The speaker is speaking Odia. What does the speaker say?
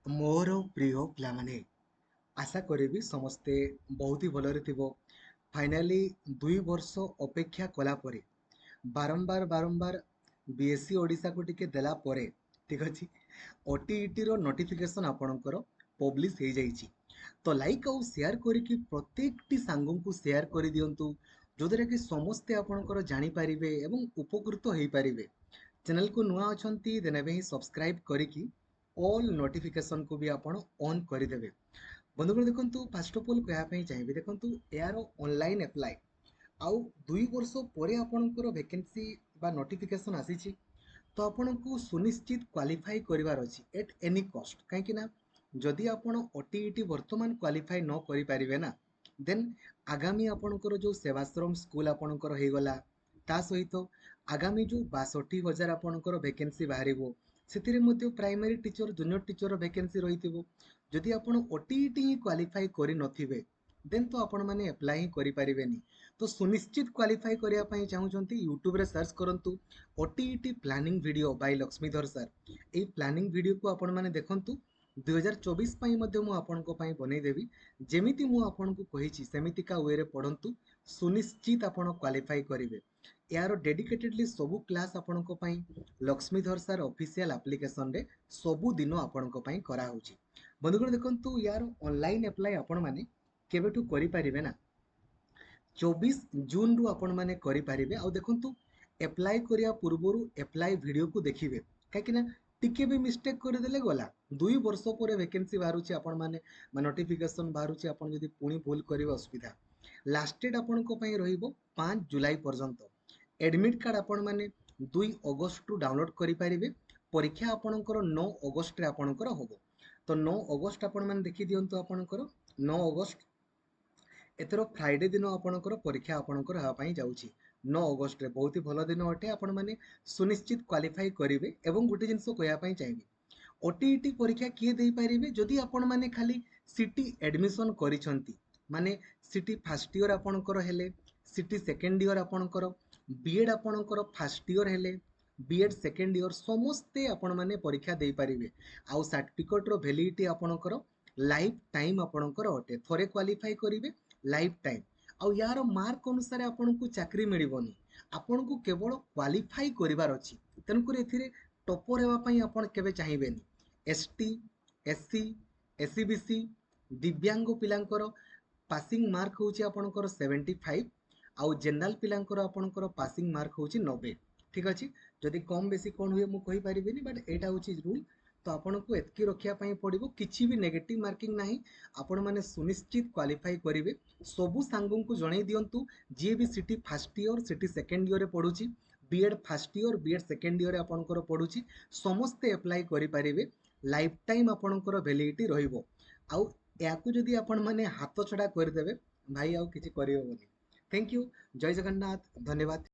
ମୋର ପ୍ରିୟ ପିଲାମାନେ, ଆଶା କରିବି ସମସ୍ତେ ବହୁତ ହି ଭଲରେ ଥିବ। ଫାଇନାଲି 2 ବର୍ଷ ଅପେକ୍ଷା କଲା ପରେ ବାରମ୍ବାର ବିଏସସି ଓଡ଼ିଶାକୁ ଟିକେ ଦେଲା ପରେ ଠିକ ଅଛି, ଓଟିଇଟିର ନୋଟିଫିକେସନ ଆପଣଙ୍କର ପବ୍ଲିଶ ହେଇଯାଇଛି। ତ ଲାଇକ୍ ଆଉ ସେୟାର କରିକି ପ୍ରତ୍ୟେକଟି ସାଙ୍ଗଙ୍କୁ ସେୟାର କରିଦିଅନ୍ତୁ, ଯୋଉଥିରେ କି ସମସ୍ତେ ଆପଣଙ୍କର ଜାଣିପାରିବେ ଏବଂ ଉପକୃତ ହେଇପାରିବେ। ଚ୍ୟାନେଲକୁ ନୂଆ ଅଛନ୍ତି ଦେନ୍ ଏବେ ହିଁ ସବସ୍କ୍ରାଇବ କରିକି ଅଲ୍ ନୋଟିଫିକେସନକୁ ବି ଆପଣ ଅନ୍ କରିଦେବେ। ବନ୍ଧୁଗଣ ଦେଖନ୍ତୁ, ଫାଷ୍ଟ ଅଫ୍ ଅଲ୍ କହିବା ପାଇଁ ଚାହିଁବି, ଦେଖନ୍ତୁ ଏହାର ଅନଲାଇନ୍ ଆପ୍ଲାଏ ଆଉ 2 ବର୍ଷ ପରେ ଆପଣଙ୍କର ଭ୍ୟାକେନ୍ସି ବା ନୋଟିଫିକେସନ ଆସିଛି, ତ ଆପଣଙ୍କୁ ସୁନିଶ୍ଚିତ କ୍ୱାଲିଫାଇ କରିବାର ଅଛି ଏଟ୍ ଏନି କଷ୍ଟ। କାହିଁକି ନା ଯଦି ଆପଣ ଓଟିଇଟି ବର୍ତ୍ତମାନ କ୍ୱାଲିଫାଇ ନ କରିପାରିବେ ନା, ଦେନ୍ ଆଗାମୀ ଆପଣଙ୍କର ଯେଉଁ ସେବାଶ୍ରମ ସ୍କୁଲ ଆପଣଙ୍କର ହେଇଗଲା, ତା ସହିତ ଆଗାମୀ ଯେଉଁ 62,000 ଆପଣଙ୍କର ଭ୍ୟାକେନ୍ସି ବାହାରିବ, ସେଥିରେ ମଧ୍ୟ primary teacher junior teacher vacancy ରହିଥିବ। ଯଦି ଆପଣ ଓଟିଇଟି ହିଁ କ୍ୱାଲିଫାଇ କରିନଥିବେ, ଦେନ୍ ତ ଆପଣମାନେ ଆପ୍ଲାଏ ହିଁ କରିପାରିବେନି। ତ ସୁନିଶ୍ଚିତ କ୍ୱାଲିଫାଇ କରିବା ପାଇଁ ଚାହୁଁଛନ୍ତି, ୟୁଟ୍ୟୁବରେ ସର୍ଚ୍ଚ କରନ୍ତୁ OTET planning video by Lakshmidhar sir. ଏଇ ପ୍ଲାନିଂ ଭିଡ଼ିଓକୁ ଆପଣମାନେ ଦେଖନ୍ତୁ। 2024 ପାଇଁ ମଧ୍ୟ ମୁଁ ଆପଣଙ୍କ ପାଇଁ ବନେଇଦେବି। ଯେମିତି ମୁଁ ଆପଣଙ୍କୁ କହିଛି ସେମିତିକା ୱେରେ ପଢ଼ନ୍ତୁ, ସୁନିଶ୍ଚିତ ଆପଣ କ୍ୱାଲିଫାଇ କରିବେ। ଏହାର ଡେଡିକେଟେଡଲି ସବୁ କ୍ଲାସ୍ ଆପଣଙ୍କ ପାଇଁ ଲକ୍ଷ୍ମୀଧର ସାର୍ ଅଫିସିଆଲ ଆପ୍ଲିକେସନରେ ସବୁଦିନ ଆପଣଙ୍କ ପାଇଁ କରାହେଉଛି। ବନ୍ଧୁଗଣ ଦେଖନ୍ତୁ, ୟାର ଅନଲାଇନ୍ ଆପ୍ଲାଏ ଆପଣମାନେ କେବେଠୁ କରିପାରିବେ ନା, 24 ଜୁନରୁ ଆପଣମାନେ କରିପାରିବେ। ଆଉ ଦେଖନ୍ତୁ, ଆପ୍ଲାଏ କରିବା ପୂର୍ବରୁ ଆପ୍ଲାଏ ଭିଡ଼ିଓକୁ ଦେଖିବେ, କାହିଁକିନା ଟିକେ ବି ମିଷ୍ଟେକ୍ କରିଦେଲେ ଗଲା। 2 ବର୍ଷ ପରେ ଭ୍ୟାକେନ୍ସି ବାହାରୁଛି, ଆପଣମାନେ ନୋଟିଫିକେସନ ବାହାରୁଛି, ଆପଣ ଯଦି ପୁଣି ଭୁଲ କରିବେ ଅସୁବିଧା। ଲାଷ୍ଟ ଡେଟ୍ ଆପଣଙ୍କ ପାଇଁ ରହିବ 5 ଜୁଲାଇ ପର୍ଯ୍ୟନ୍ତ। ଆଡମିଟ୍ କାର୍ଡ଼ ଆପଣମାନେ 2 ଅଗଷ୍ଟରୁ ଡାଉନଲୋଡ୍ କରିପାରିବେ। ପରୀକ୍ଷା ଆପଣଙ୍କର 9 ଅଗଷ୍ଟରେ ଆପଣଙ୍କର ହବ। ତ 9 ଅଗଷ୍ଟ ଆପଣମାନେ ଦେଖିଦିଅନ୍ତୁ, ଆପଣଙ୍କର 9 ଅଗଷ୍ଟ ଏଥର ଫ୍ରାଇଡେ ଦିନ ଆପଣଙ୍କର ପରୀକ୍ଷା ଆପଣଙ୍କର ହେବା ପାଇଁ ଯାଉଛି। 9 ଅଗଷ୍ଟରେ ବହୁତ ହି ଭଲ ଦିନ ଅଟେ, ଆପଣମାନେ ସୁନିଶ୍ଚିତ କ୍ୱାଲିଫାଇ କରିବେ। ଏବଂ ଗୋଟେ ଜିନିଷ କହିବା ପାଇଁ ଚାହିଁବି, ଓଟିଇଟି ପରୀକ୍ଷା କିଏ ଦେଇପାରିବେ? ଯଦି ଆପଣମାନେ ଖାଲି ସିଟି ଆଡମିସନ କରିଛନ୍ତି, ମାନେ ସିଟି ଫାର୍ଷ୍ଟ ଇୟର ଆପଣଙ୍କର ହେଲେ, ସିଟି ସେକେଣ୍ଡ ଇୟର ଆପଣଙ୍କର, ବିଏଡ୍ ଆପଣଙ୍କର ଫାର୍ଷ୍ଟ ଇୟର ହେଲେ, ବିଏଡ୍ ସେକେଣ୍ଡ ଇୟର, ସମସ୍ତେ ଆପଣମାନେ ପରୀକ୍ଷା ଦେଇପାରିବେ। ଆଉ ସାର୍ଟିଫିକେଟର ଭ୍ୟାଲିଡିଟି ଆପଣଙ୍କର ଲାଇଫ୍ ଟାଇମ୍ ଆପଣଙ୍କର ଅଟେ। ଥରେ କ୍ୱାଲିଫାଇ କରିବେ, ଲାଇଫ୍ ଟାଇମ୍। ଆଉ ୟାର ମାର୍କ ଅନୁସାରେ ଆପଣଙ୍କୁ ଚାକିରି ମିଳିବନି, ଆପଣଙ୍କୁ କେବଳ କ୍ୱାଲିଫାଇ କରିବାର ଅଛି। ତେଣୁକରି ଏଥିରେ ଟପର ହେବା ପାଇଁ ଆପଣ କେବେ ଚାହିଁବେନି। ଏସଟି, ଏସସି, ଏସସିବିସି, ଦିବ୍ୟାଙ୍ଗ ପିଲାଙ୍କର ପାସିଂ ମାର୍କ ହେଉଛି ଆପଣଙ୍କର 75, ଆଉ ଜେନେରାଲ ପିଲାଙ୍କର ଆପଣଙ୍କର ପାସିଂ ମାର୍କ ହେଉଛି 90। ଠିକ ଅଛି, ଯଦି କମ୍ ବେଶୀ କ'ଣ ହୁଏ ମୁଁ କହିପାରିବିନି, ବଟ୍ ଏଇଟା ହେଉଛି ରୁଲ୍। ତ ଆପଣଙ୍କୁ ଏତିକି ରଖିବା ପାଇଁ ପଡ଼ିବ, କିଛି ବି ନେଗେଟିଭ ମାର୍କିଂ ନାହିଁ। ଆପଣମାନେ ସୁନିଶ୍ଚିତ କ୍ୱାଲିଫାଇ କରିବେ। ସବୁ ସାଙ୍ଗଙ୍କୁ ଜଣେଇ ଦିଅନ୍ତୁ, ଯିଏ ବି CT first year, CT second ଇୟରରେ ପଢ଼ୁଛି, BEd first year, BEd second ଇୟରରେ ଆପଣଙ୍କର ପଢ଼ୁଛି, ସମସ୍ତେ ଆପ୍ଲାଏ କରିପାରିବେ। ଲାଇଫ୍ ଟାଇମ୍ ଆପଣଙ୍କର ଭ୍ୟାଲିଡିଟି ରହିବ। ଆଉ ଏହାକୁ ଯଦି ଆପଣମାନେ ହାତ ଛଡ଼ା କରିଦେବେ, ଭାଇ ଆଉ କିଛି କରିହେବନି। ଥ୍ୟାଙ୍କ ୟୁ, ଜୟ ଜଗନ୍ନାଥ, ଧନ୍ୟବାଦ।